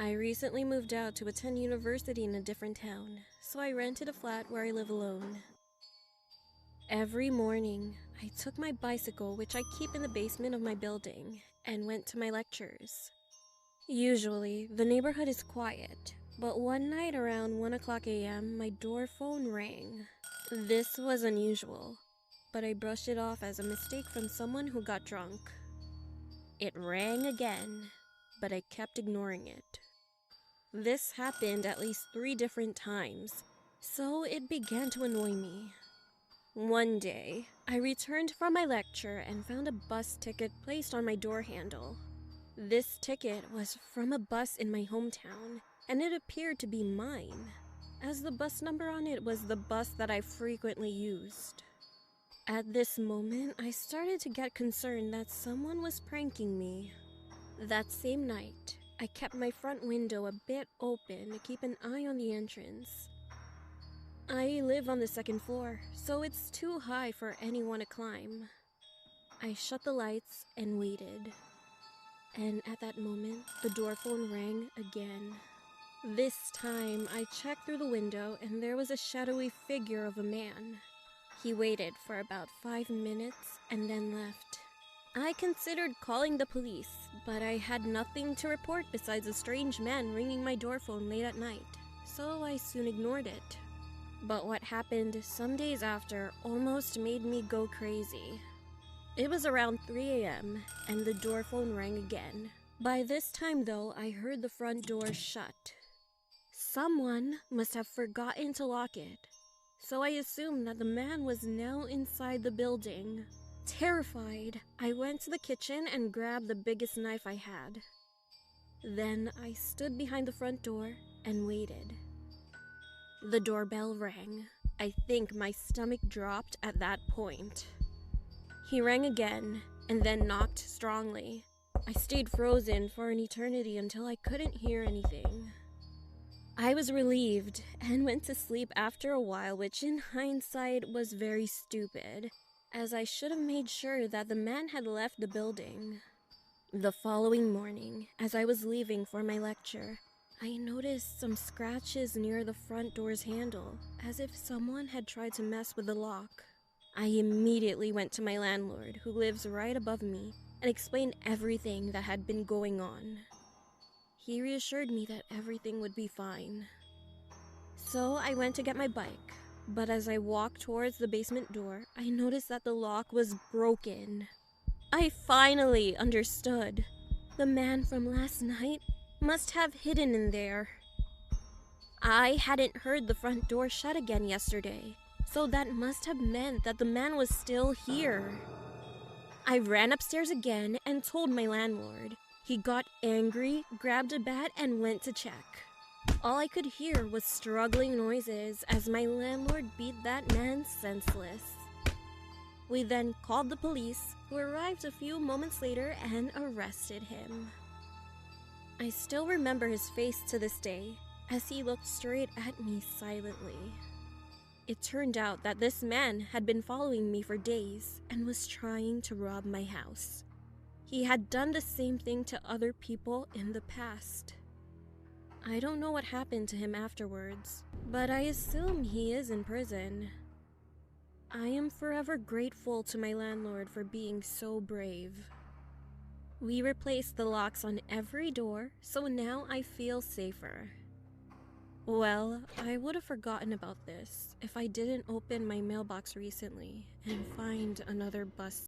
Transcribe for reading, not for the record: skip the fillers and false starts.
I recently moved out to attend university in a different town, so I rented a flat where I live alone. Every morning, I took my bicycle, which I keep in the basement of my building, and went to my lectures. Usually, the neighborhood is quiet, but one night around 1 o'clock a.m., my door phone rang. This was unusual, but I brushed it off as a mistake from someone who got drunk. It rang again, but I kept ignoring it. This happened at least 3 different times, so it began to annoy me. One day, I returned from my lecture and found a bus ticket placed on my door handle. This ticket was from a bus in my hometown, and it appeared to be mine, as the bus number on it was the bus that I frequently used. At this moment, I started to get concerned that someone was pranking me. That same night, I kept my front window a bit open to keep an eye on the entrance. I live on the 2nd floor, so it's too high for anyone to climb. I shut the lights and waited. And at that moment, the door phone rang again. This time, I checked through the window and there was a shadowy figure of a man. He waited for about 5 minutes and then left. I considered calling the police, but I had nothing to report besides a strange man ringing my door phone late at night, so I soon ignored it. But what happened some days after almost made me go crazy. It was around 3 a.m. and the door phone rang again. By this time though, I heard the front door shut. Someone must have forgotten to lock it, so I assumed that the man was now inside the building. Terrified, I went to the kitchen and grabbed the biggest knife I had. Then I stood behind the front door and waited. The doorbell rang. I think my stomach dropped at that point. He rang again and then knocked strongly. I stayed frozen for an eternity until I couldn't hear anything. I was relieved and went to sleep after a while, which in hindsight was very stupid, as I should have made sure that the man had left the building. The following morning, as I was leaving for my lecture, I noticed some scratches near the front door's handle, as if someone had tried to mess with the lock. I immediately went to my landlord, who lives right above me, and explained everything that had been going on. He reassured me that everything would be fine. So I went to get my bike, but as I walked towards the basement door, I noticed that the lock was broken. I finally understood. The man from last night must have hidden in there. I hadn't heard the front door shut again yesterday, so that must have meant that the man was still here. I ran upstairs again and told my landlord. He got angry, grabbed a bat, and went to check. All I could hear was struggling noises as my landlord beat that man senseless. We then called the police, who arrived a few moments later and arrested him. I still remember his face to this day, as he looked straight at me silently. It turned out that this man had been following me for days and was trying to rob my house. He had done the same thing to other people in the past. I don't know what happened to him afterwards, but I assume he is in prison. I am forever grateful to my landlord for being so brave. We replaced the locks on every door, so now I feel safer. Well, I would have forgotten about this if I didn't open my mailbox recently and find another bus